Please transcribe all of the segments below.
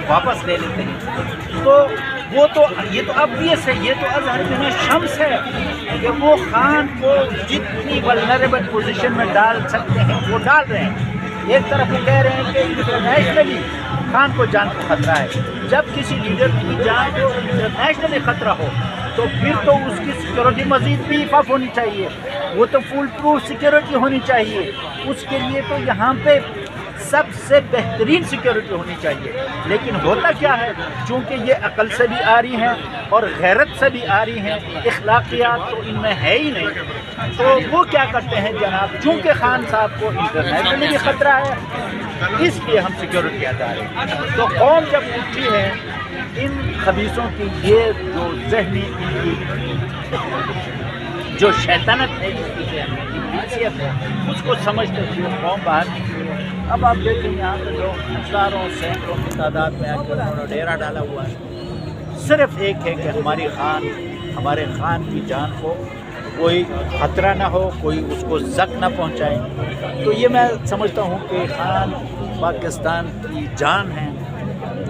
واپس لے لیتے ہیں، تو وہ تو یہ تو obvious ہے، یہ تو اظہر من الشمس ہے کہ وہ خان کو جتنی ولنریبل پوزیشن میں ڈال سکتے ہیں وہ ڈال رہے ہیں۔ ایک طرف وہ کہہ رہے ہیں کہ انٹرنیشنلی خان کو جان کو خطرہ ہے۔ جب کسی لیڈر کی جان کو انٹرنیشنلی خطرہ ہو تو پھر تو اس کی سیکورٹی مزید بیف اپ ہونی چاہیے، وہ تو فل پروف سیکورٹی ہونی چاہیے۔ اس کے لیے تو یہاں پہ سب سے بہترین سیکورٹی ہونی چاہیے، لیکن ہوتا کیا ہے، چونکہ یہ عقل سے بھی آ رہی ہیں اور غیرت سے بھی آ رہی ہیں، اخلاقیات تو ان میں ہے ہی نہیں، تو وہ کیا کرتے ہیں جناب، چونکہ خان صاحب کو انٹرنیشنلی بھی خطرہ ہے اس لیے ہم سیکورٹی ادا رہے ہیں۔ تو قوم جب اٹھی ہے ان خبیثوں کی، یہ جو ذہنی جو شیطنت ہے، جس کی حیثیت ہے، اس کو سمجھتے ہوئے قوم باہر نکلی ہے۔ اب آپ دیکھیں یہاں پہ لوگ ہزاروں سینکڑوں کی تعداد میں آ کے انہوں نے ڈیرا ڈالا ہوا ہے، صرف ایک ہے کہ ہمارے خان کی جان کو کوئی خطرہ نہ ہو، کوئی اس کو زخم نہ پہنچائے۔ تو یہ میں سمجھتا ہوں کہ خان پاکستان کی جان ہے،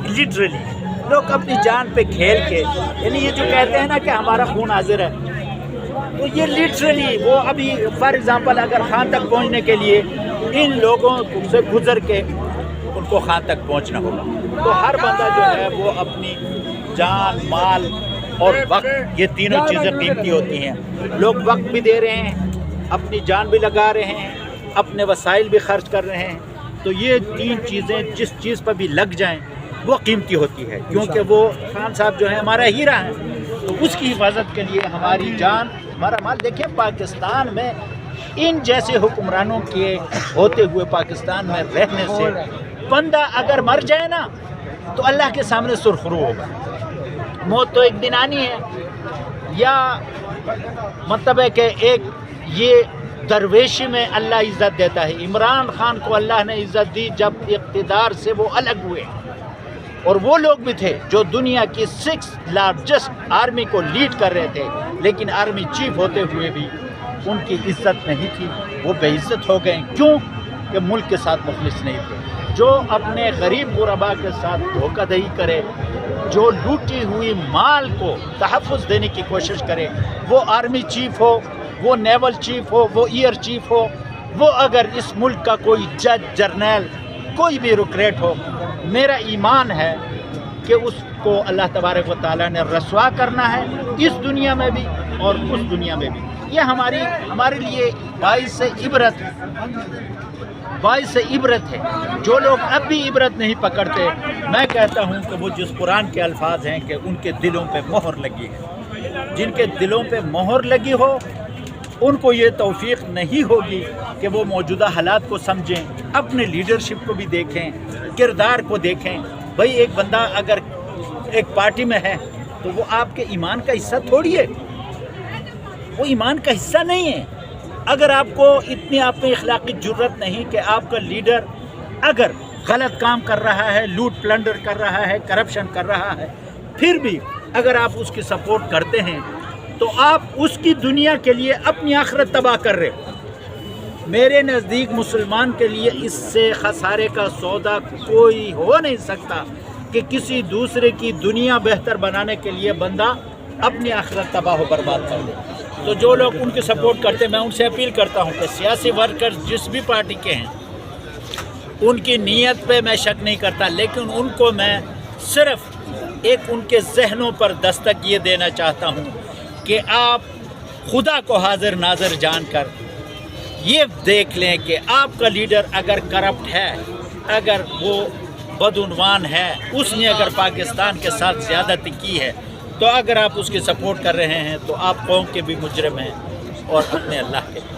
لٹرلی لوگ اپنی جان پہ کھیل کے، یعنی یہ جو کہتے ہیں نا کہ ہمارا خون حاضر ہے، تو یہ لٹرلی وہ ابھی فار ایگزامپل اگر خان تک پہنچنے کے لیے ان لوگوں سے گزر کے ان کو خان تک پہنچنا ہوگا، تو ہر بندہ جو ہے وہ اپنی جان، مال اور وقت، یہ تینوں چیزیں قیمتی ہوتی ہیں۔ لوگ وقت بھی دے رہے ہیں، اپنی جان بھی لگا رہے ہیں، اپنے وسائل بھی خرچ کر رہے ہیں، تو یہ تین چیزیں جس چیز پر بھی لگ جائیں وہ قیمتی ہوتی ہے، کیونکہ وہ خان صاحب جو ہے ہمارا ہیرا ہے، تو اس کی حفاظت کے لیے ہماری جان، ہمارا مال۔ دیکھیں پاکستان میں ان جیسے حکمرانوں کے ہوتے ہوئے پاکستان میں رہنے سے بندہ اگر مر جائے نا تو اللہ کے سامنے سرخرو ہوگا، موت تو ایک دن آنی ہے۔ یا مطلب ہے کہ ایک یہ درویشی میں اللہ عزت دیتا ہے۔ عمران خان کو اللہ نے عزت دی جب اقتدار سے وہ الگ ہوئے، اور وہ لوگ بھی تھے جو دنیا کی 6 لارجسٹ آرمی کو لیڈ کر رہے تھے، لیکن آرمی چیف ہوتے ہوئے بھی ان کی عزت نہیں تھی، وہ بے عزت ہو گئے۔ کیوں؟ کہ ملک کے ساتھ مخلص نہیں تھے۔ جو اپنے غریب غربا کے ساتھ دھوکہ دہی کرے، جو لوٹی ہوئی مال کو تحفظ دینے کی کوشش کرے، وہ آرمی چیف ہو، وہ نیول چیف ہو، وہ ایئر چیف ہو، وہ اگر اس ملک کا کوئی جج، جرنیل، کوئی بھی بیوروکریٹ ہو، میرا ایمان ہے کہ اس کو اللہ تبارک و تعالیٰ نے رسوا کرنا ہے، اس دنیا میں بھی اور اس دنیا میں بھی۔ یہ ہمارے لیے باعث عبرت ہے۔ جو لوگ اب بھی عبرت نہیں پکڑتے، میں کہتا ہوں کہ وہ جس قرآن کے الفاظ ہیں کہ ان کے دلوں پہ مہر لگی ہے، جن کے دلوں پہ مہر لگی ہو ان کو یہ توفیق نہیں ہوگی کہ وہ موجودہ حالات کو سمجھیں، اپنے لیڈرشپ کو بھی دیکھیں، کردار کو دیکھیں۔ بھئی ایک بندہ اگر ایک پارٹی میں ہے تو وہ آپ کے ایمان کا حصہ تھوڑی ہے، وہ ایمان کا حصہ نہیں ہے۔ اگر آپ کو اتنی آپ میں اخلاقی جرت نہیں کہ آپ کا لیڈر اگر غلط کام کر رہا ہے، لوٹ پلنڈر کر رہا ہے، کرپشن کر رہا ہے، پھر بھی اگر آپ اس کی سپورٹ کرتے ہیں تو آپ اس کی دنیا کے لیے اپنی آخرت تباہ کر رہے ہو۔ میرے نزدیک مسلمان کے لیے اس سے خسارے کا سودا کوئی ہو نہیں سکتا کہ کسی دوسرے کی دنیا بہتر بنانے کے لیے بندہ اپنی آخرت تباہ و برباد کر دے۔ تو جو لوگ ان کی سپورٹ کرتے ہیں، میں ان سے اپیل کرتا ہوں کہ سیاسی ورکرز جس بھی پارٹی کے ہیں، ان کی نیت پہ میں شک نہیں کرتا، لیکن ان کو میں صرف ایک ان کے ذہنوں پر دستک یہ دینا چاہتا ہوں کہ آپ خدا کو حاضر ناظر جان کر یہ دیکھ لیں کہ آپ کا لیڈر اگر کرپٹ ہے، اگر وہ بدعنوان ہے، اس نے اگر پاکستان کے ساتھ زیادتی کی ہے، تو اگر آپ اس کی سپورٹ کر رہے ہیں تو آپ قوم کے بھی مجرم ہیں اور اپنے اللہ کے بھی۔